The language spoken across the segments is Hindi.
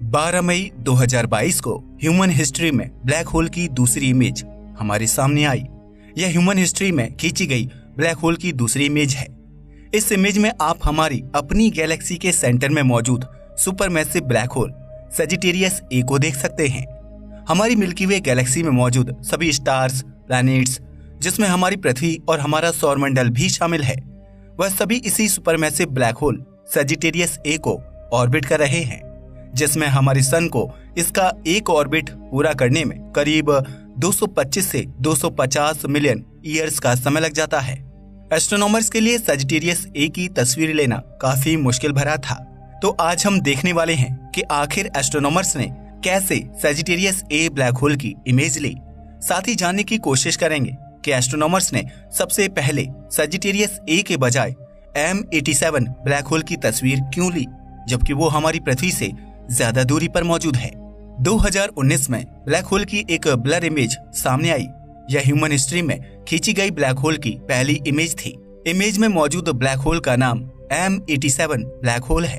12 मई 2022 को ह्यूमन हिस्ट्री में ब्लैक होल की दूसरी इमेज हमारे सामने आई। यह ह्यूमन हिस्ट्री में खींची गई ब्लैक होल की दूसरी इमेज है। इस इमेज में आप हमारी अपनी गैलेक्सी के सेंटर में मौजूद सुपरमैसिव ब्लैक होल सजिटेरियस ए को देख सकते हैं। हमारी मिल्की वे गैलेक्सी में मौजूद सभी स्टार्स, प्लैनेट्स, जिसमें हमारी पृथ्वी और हमारा सौरमंडल भी शामिल है, वह सभी इसी सुपरमैसिव ब्लैक होल सजिटेरियस ए को ऑर्बिट कर रहे हैं, जिसमें हमारे सन को इसका एक ऑर्बिट पूरा करने में करीब 225 से 250 मिलियन ईयर्स का समय लग जाता है। एस्ट्रोनॉमर्स के लिए सजिटेरियस ए की तस्वीर लेना काफी मुश्किल भरा था। तो आज हम देखने वाले हैं कि आखिर एस्ट्रोनॉमर्स ने कैसे सजिटेरियस ए ब्लैक होल की इमेज ली। साथ ही जानने की कोशिश करेंगे कि एस्ट्रोनॉमर्स ने सबसे पहले सजिटेरियस ए के बजाय M87 ब्लैक होल की तस्वीर क्यों ली, जबकि वो हमारी पृथ्वी से ज्यादा दूरी पर मौजूद है। 2019 में ब्लैक होल की एक ब्लर इमेज सामने आई। यह ह्यूमन हिस्ट्री में खींची गई ब्लैक होल की पहली इमेज थी। इमेज में मौजूद ब्लैक होल का नाम M87 ब्लैक होल है,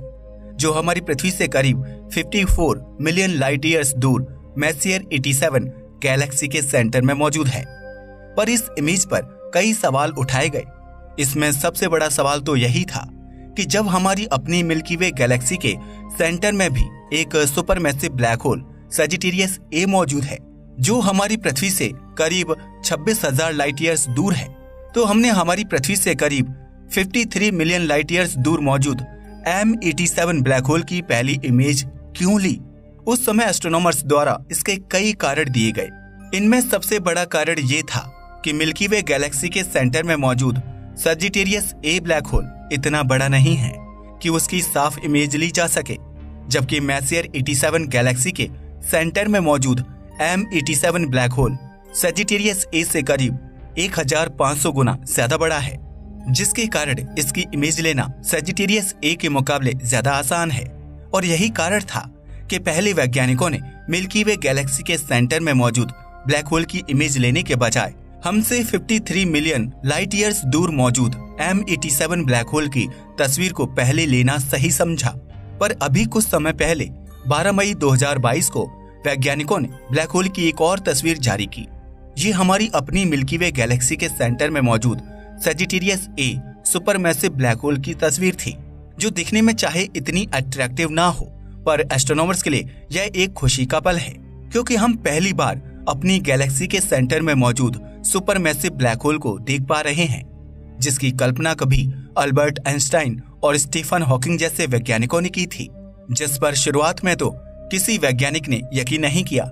जो हमारी पृथ्वी से करीब 54 मिलियन लाइट ईयर्स दूर मैसियर 87 गैलेक्सी के सेंटर में मौजूद है। पर इस इमेज पर कई सवाल उठाए गए। इसमें सबसे बड़ा सवाल तो यही था कि जब हमारी अपनी मिल्की वे गैलेक्सी के सेंटर में भी एक सुपरमैसिव ब्लैक होल सजिटेरियस ए मौजूद है, जो हमारी पृथ्वी से करीब 26,000 लाइट ईयर्स दूर है, तो हमने हमारी पृथ्वी से करीब 53 मिलियन लाइट ईयर्स दूर मौजूद M87 ब्लैक होल की पहली इमेज क्यों ली। उस समय एस्ट्रोनॉमर्स द्वारा इसके कई कारण दिए गए। इनमें सबसे बड़ा कारण ये था कि मिल्की वे गैलेक्सी के सेंटर में मौजूद सजिटेरियस ए ब्लैक होल इतना बड़ा नहीं है कि उसकी साफ इमेज ली जा सके, जबकि मैसियर 87 गैलेक्सी के सेंटर में मौजूद M87 ब्लैक होल सजिटेरियस ए से करीब 1500 गुना ज्यादा बड़ा है, जिसके कारण इसकी इमेज लेना सजिटेरियस ए के मुकाबले ज्यादा आसान है। और यही कारण था कि पहले वैज्ञानिकों ने मिल्की वे गैलेक्सी के सेंटर में मौजूद ब्लैक होल की इमेज लेने के बजाय हमसे 53 मिलियन लाइट ईयर्स दूर मौजूद M87 ब्लैक होल की तस्वीर को पहले लेना सही समझा। पर अभी कुछ समय पहले 12 मई 2022 को वैज्ञानिकों ने ब्लैक होल की एक और तस्वीर जारी की। ये हमारी अपनी मिल्की वे गैलेक्सी के सेंटर में मौजूद सजिटेरियस ए सुपरमैसिव ब्लैक होल की तस्वीर थी, जो दिखने में चाहे इतनी अट्रैक्टिव ना हो, पर एस्ट्रोनॉमर्स के लिए यह एक खुशी का पल है, क्योंकि हम पहली बार अपनी गैलेक्सी के सेंटर में मौजूद सुपरमैसिव ब्लैक होल को देख पा रहे हैं, जिसकी कल्पना कभी अल्बर्ट आइंस्टाइन और स्टीफन हॉकिंग जैसे वैज्ञानिकों ने की थी, जिस पर शुरुआत में तो किसी वैज्ञानिक ने यकीन नहीं किया।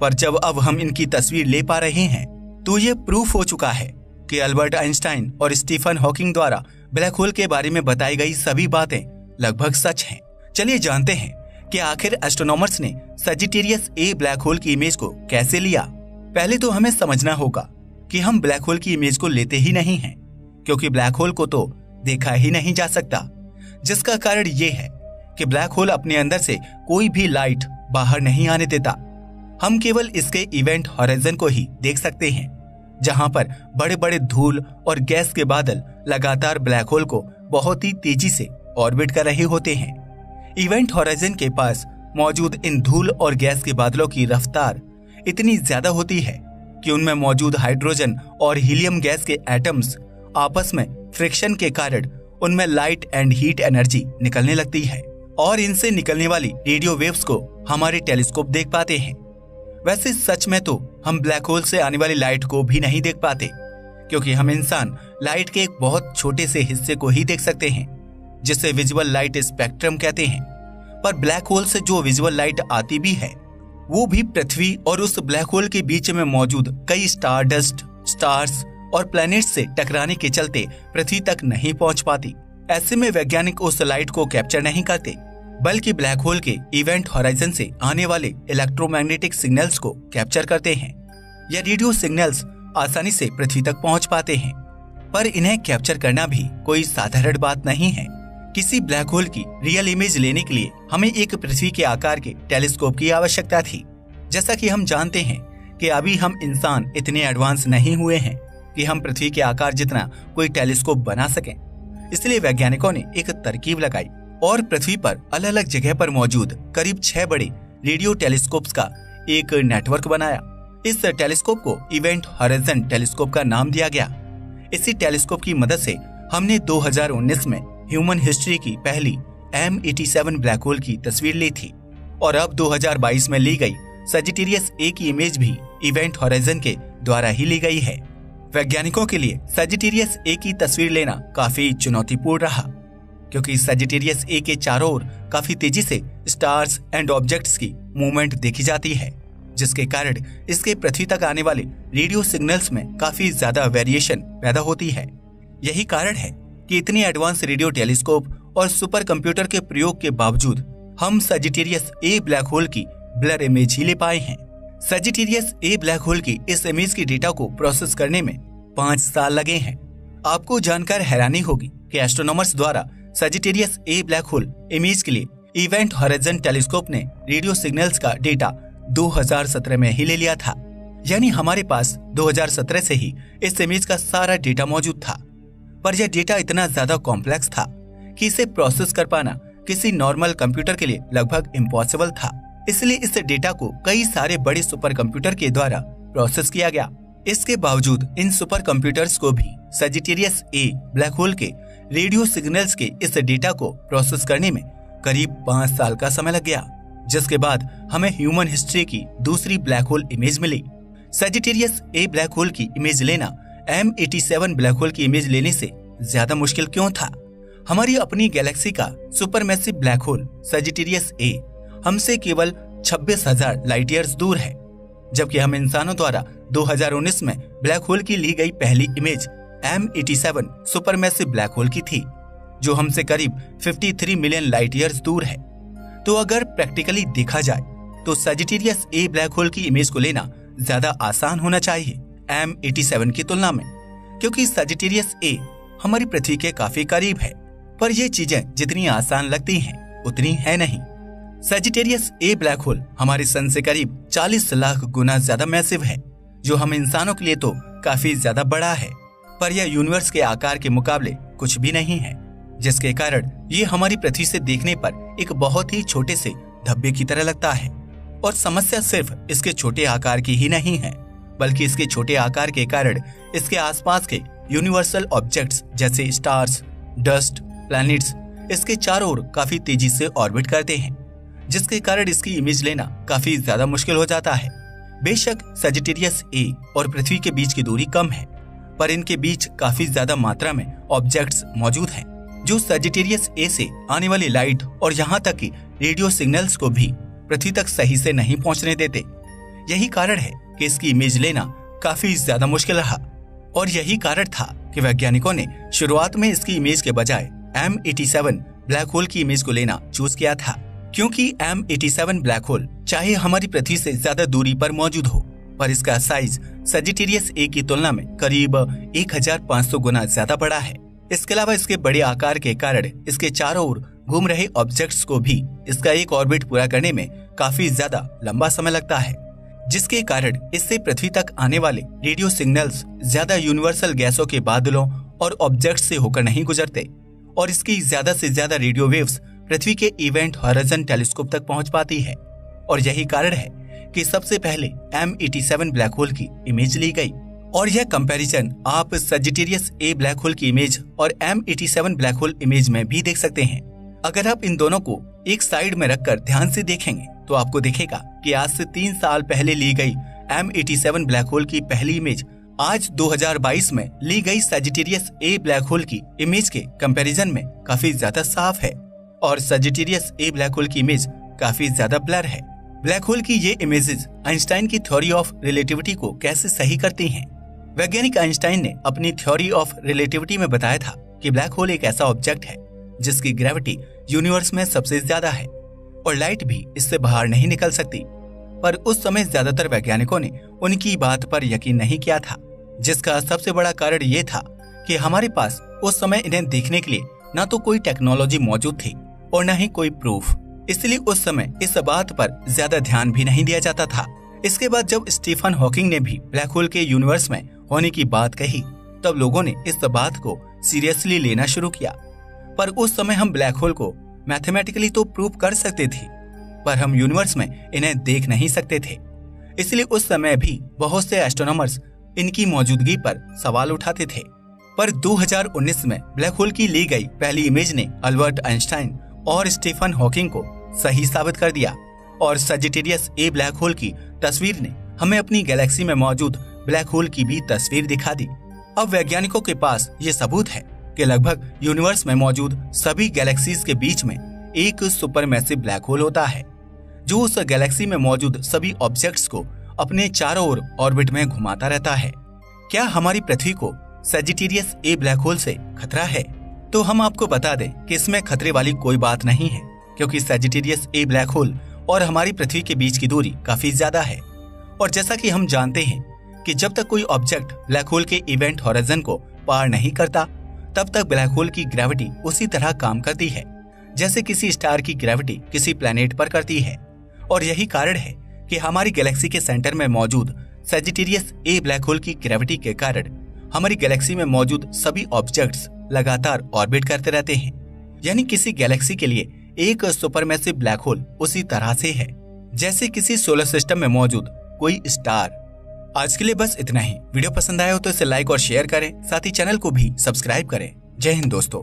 पर जब अब हम इनकी तस्वीर ले पा रहे हैं, तो ये प्रूफ हो चुका है कि अल्बर्ट आइंस्टाइन और स्टीफन हॉकिंग द्वारा ब्लैक होल के बारे में बताई गई सभी बातें लगभग सच हैं। चलिए जानते हैं कि आखिर एस्ट्रोनॉमर्स ने सजिटेरियस ए ब्लैक होल की इमेज को कैसे लिया। पहले तो हमें समझना होगा कि हम ब्लैक होल की इमेज को लेते ही नहीं हैं, क्योंकि ब्लैक होल को तो देखा ही नहीं जा सकता, जिसका कारण ये है कि ब्लैक होल अपने अंदर से कोई भी लाइट बाहर नहीं आने देता। हम केवल इसके इवेंट हॉराइजन को ही देख सकते हैं, जहां पर बड़े बड़े धूल और गैस के बादल लगातार ब्लैक होल को बहुत ही तेजी से ऑर्बिट कर रहे होते हैं। इवेंट हॉराइजन के पास मौजूद इन धूल और गैस के बादलों की रफ्तार इतनी ज्यादा होती है कि उनमें मौजूद हाइड्रोजन और हीलियम गैस के एटम्स आपस में फ्रिक्शन के कारण उनमें लाइट एंड हीट एनर्जी निकलने लगती है, और इनसे निकलने वाली रेडियो वेव्स को हमारे टेलीस्कोप देख पाते हैं। वैसे सच में तो हम ब्लैक होल से आने वाली लाइट को भी नहीं देख पाते, क्योंकि हम इंसान लाइट के एक बहुत छोटे से हिस्से को ही देख सकते हैं, जिसे विजुअल लाइट स्पेक्ट्रम कहते हैं। पर ब्लैक होल से जो विजुअल लाइट आती भी है, वो भी पृथ्वी और उस ब्लैक होल के बीच में मौजूद कई स्टारडस्ट, स्टार्स और प्लैनेट्स से टकराने के चलते पृथ्वी तक नहीं पहुंच पाती। ऐसे में वैज्ञानिक उस लाइट को कैप्चर नहीं करते, बल्कि ब्लैक होल के इवेंट हॉराइजन से आने वाले इलेक्ट्रोमैग्नेटिक सिग्नल्स को कैप्चर करते हैं। यह रेडियो सिग्नल्स आसानी से पृथ्वी तक पहुंच पाते हैं, पर इन्हें कैप्चर करना भी कोई साधारण बात नहीं है। किसी ब्लैक होल की रियल इमेज लेने के लिए हमें एक पृथ्वी के आकार के टेलीस्कोप की आवश्यकता थी। जैसा कि हम जानते हैं कि अभी हम इंसान इतने एडवांस नहीं हुए हैं कि हम पृथ्वी के आकार जितना कोई टेलीस्कोप बना सकें। इसलिए वैज्ञानिकों ने एक तरकीब लगाई और पृथ्वी पर अलग अलग जगह पर मौजूद करीब 6 बड़े रेडियो टेलीस्कोप्स का एक नेटवर्क बनाया। इस टेलीस्कोप को इवेंट हॉराइजन टेलीस्कोप का नाम दिया गया। इसी टेलीस्कोप की मदद से हमने 2019 में ह्यूमन हिस्ट्री की पहली M87 ब्लैक होल की तस्वीर ली थी और अब 2022 में ली गई सजिटेरियस ए की इमेज भी इवेंट हॉराइजन के द्वारा ही ली गई है। वैज्ञानिकों के लिए सजिटेरियस ए की तस्वीर लेना काफी चुनौतीपूर्ण रहा, क्योंकि सजिटेरियस ए के चारों ओर काफी तेजी से स्टार्स एंड ऑब्जेक्ट्स की मूवमेंट देखी जाती है, जिसके कारण इसके पृथ्वी तक आने वाले रेडियो सिग्नल्स में काफी ज्यादा वेरिएशन पैदा होती है। यही कारण है कि इतनी एडवांस रेडियो टेलीस्कोप और सुपर कंप्यूटर के प्रयोग के बावजूद हम सजिटेरियस ए ब्लैक होल की ब्लर इमेज ही ले पाए हैं। सजिटेरियस ए ब्लैक होल की इस इमेज की डेटा को प्रोसेस करने में 5 साल लगे हैं। आपको जानकर हैरानी होगी कि एस्ट्रोनॉमर्स द्वारा सजिटेरियस ए ब्लैक होल इमेज के लिए इवेंट हॉराइजन टेलीस्कोप ने रेडियो सिग्नल्स का डेटा 2017 में ही ले लिया था। यानी हमारे पास 2017 से ही इस इमेज का सारा डेटा मौजूद था, पर यह डेटा इतना ज्यादा कॉम्प्लेक्स था कि इसे प्रोसेस कर पाना किसी नॉर्मल कंप्यूटर के लिए लगभग इम्पॉसिबल था। इसलिए इस डेटा को कई सारे बड़े सुपर कंप्यूटर के द्वारा प्रोसेस किया गया। इसके बावजूद इन सुपर कंप्यूटर्स को भी सजिटेरियस ए ब्लैक होल के रेडियो सिग्नल्स के इस डेटा को प्रोसेस करने में करीब 5 साल का समय लग गया, जिसके बाद हमें ह्यूमन हिस्ट्री की दूसरी ब्लैक होल इमेज मिली। सजिटेरियस ए ब्लैक होल की इमेज लेना M87 ब्लैक होल की इमेज लेने से ज्यादा मुश्किल क्यों था? हमारी अपनी गैलेक्सी का सुपरमैसिव ब्लैक होल सजिटेरियस ए हमसे केवल 26,000 लाइट ईयर्स दूर है, जबकि हम इंसानों द्वारा 2019 में ब्लैक होल की ली गई पहली image M87 supermassive black hole की थी, जो हमसे करीब 53 मिलियन लाइट ईयर्स दूर है। तो अगर प्रैक्टिकली देखा जाए तो सजिटेरियस ए ब्लैक होल की इमेज को लेना ज्यादा आसान होना चाहिए M87 की तुलना में, क्योंकि सजिटेरियस ए हमारी पृथ्वी के काफी करीब है। पर ये चीजें जितनी आसान लगती हैं उतनी है नहीं। सजिटेरियस ए ब्लैक होल हमारे सन से करीब 40 लाख गुना ज्यादा मैसिव है, जो हम इंसानों के लिए तो काफी ज्यादा बड़ा है, पर यह यूनिवर्स के आकार के मुकाबले कुछ भी नहीं है, जिसके कारण ये हमारी पृथ्वी से देखने पर एक बहुत ही छोटे से धब्बे की तरह लगता है। और समस्या सिर्फ इसके छोटे आकार की ही नहीं है, बल्कि इसके छोटे आकार के कारण इसके आसपास के यूनिवर्सल ऑब्जेक्ट्स जैसे स्टार्स, डस्ट, प्लैनेट्स इसके चारों ओर काफी तेजी से ऑर्बिट करते हैं, जिसके कारण इसकी इमेज लेना काफी ज्यादा मुश्किल हो जाता है। बेशक सजिटेरियस ए और पृथ्वी के बीच की दूरी कम है, पर इनके बीच काफी ज्यादा मात्रा में ऑब्जेक्ट्स मौजूद हैं, जो सजिटेरियस ए से आने वाली लाइट और यहाँ तक कि रेडियो सिग्नल्स को भी पृथ्वी तक सही से नहीं पहुँचने देते। यही कारण है कि इसकी इमेज लेना काफी ज्यादा मुश्किल रहा, और यही कारण था कि वैज्ञानिकों ने शुरुआत में इसकी इमेज के बजाय M87 ब्लैक होल की इमेज को लेना चूज किया था, क्योंकि M87 ब्लैक होल चाहे हमारी पृथ्वी से ज्यादा दूरी पर मौजूद हो, पर इसका साइज सजिटेरियस ए की तुलना में करीब 1500 गुना ज्यादा बड़ा है। इसके अलावा इसके बड़े आकार के कारण इसके चारों ओर घूम रहे ऑब्जेक्ट्स को भी इसका एक ऑर्बिट पूरा करने में काफी ज्यादा लंबा समय लगता है, जिसके कारण इससे पृथ्वी तक आने वाले रेडियो सिग्नल्स ज्यादा यूनिवर्सल गैसों के बादलों और ऑब्जेक्ट्स से होकर नहीं गुजरते, और इसकी ज्यादा से ज्यादा रेडियो वेव्स पृथ्वी के इवेंट हॉराइजन टेलीस्कोप तक पहुंच पाती है। और यही कारण है कि सबसे पहले M87 ब्लैक होल की इमेज ली गई। और यह कंपैरिजन आप सजिटेरियस ए ब्लैक होल की इमेज और M87 ब्लैक होल इमेज में भी देख सकते हैं। अगर आप इन दोनों को एक साइड में रखकर ध्यान से देखेंगे तो आपको दिखेगा कि आज से 3 साल पहले ली गई M87 ब्लैक होल की पहली इमेज आज 2022 में ली गई सजिटेरियस ए ब्लैक होल की इमेज के कंपैरिजन में काफी ज्यादा साफ है, और सजिटेरियस ए ब्लैक होल की इमेज काफी ज्यादा ब्लर है। ब्लैक होल की ये इमेजेस आइंस्टाइन की थ्योरी ऑफ रिलेटिविटी को कैसे सही करती हैं? वैज्ञानिक आइंस्टाइन ने अपनी थ्योरी ऑफ रिलेटिविटी में बताया था कि ब्लैक होल एक ऐसा ऑब्जेक्ट है जिसकी ग्रेविटी यूनिवर्स में सबसे ज्यादा है और लाइट भी इससे बाहर नहीं निकल सकती। पर उस समय ज्यादातर वैज्ञानिकों ने उनकी बात पर यकीन नहीं किया था, जिसका सबसे बड़ा कारण ये था कि हमारे पास उस समय इन्हें देखने के लिए न तो कोई टेक्नोलॉजी मौजूद थी और न ही कोई प्रूफ, इसलिए उस समय इस बात पर ज्यादा ध्यान भी नहीं दिया जाता था। इसके बाद जब स्टीफन हॉकिंग ने भी ब्लैक होल के यूनिवर्स में होने की बात कही, तब लोगों ने इस बात को सीरियसली लेना शुरू किया। पर उस समय हम ब्लैक होल को मैथमेटिकली तो प्रूव कर सकते थे, पर हम यूनिवर्स में इन्हें देख नहीं सकते थे। इसलिए उस समय भी बहुत से एस्ट्रोनॉमर्स इनकी मौजूदगी पर सवाल उठाते थे। पर 2019 में ब्लैक होल की ली गई पहली इमेज ने अल्बर्ट आइंस्टाइन और स्टीफन हॉकिंग को सही साबित कर दिया और सजिटेरियस ए ब्लैक होल की तस्वीर ने हमें अपनी गैलेक्सी में मौजूद ब्लैक होल की भी तस्वीर दिखा दी। अब वैज्ञानिकों के पास ये सबूत है कि लगभग यूनिवर्स में मौजूद सभी गैलेक्सीज के बीच में एक सुपरमैसिव ब्लैक होल होता है, जो उस गैलेक्सी में मौजूद सभी ऑब्जेक्ट्स को अपने चारों ओर ऑर्बिट में घुमाता रहता है। क्या हमारी पृथ्वी को सजिटेरियस ए ब्लैक होल से खतरा है? तो हम आपको बता दें कि इसमें खतरे वाली कोई बात नहीं है, क्योंकि सजिटेरियस ए ब्लैक होल और हमारी पृथ्वी के बीच की दूरी काफी ज्यादा है। और जैसा कि हम जानते हैं कि जब तक कोई ऑब्जेक्ट ब्लैक होल के इवेंट हॉरिजन को पार नहीं करता, तब तक ब्लैक होल की ग्रेविटी उसी तरह काम करती है जैसे किसी स्टार की ग्रेविटी किसी प्लैनेट पर करती है। और यही कारण है कि हमारी गैलेक्सी के सेंटर में मौजूद सजिटेरियस ए ब्लैक होल की ग्रेविटी के कारण हमारी गैलेक्सी में मौजूद सभी ऑब्जेक्ट्स लगातार ऑर्बिट करते रहते हैं। यानी किसी गैलेक्सी के लिए एक सुपरमैसिव ब्लैक होल उसी तरह से है जैसे किसी सोलर सिस्टम में मौजूद कोई स्टार। आज के लिए बस इतना ही। वीडियो पसंद आया हो तो इसे लाइक और शेयर करें, साथ ही चैनल को भी सब्सक्राइब करें। जय हिंद दोस्तों।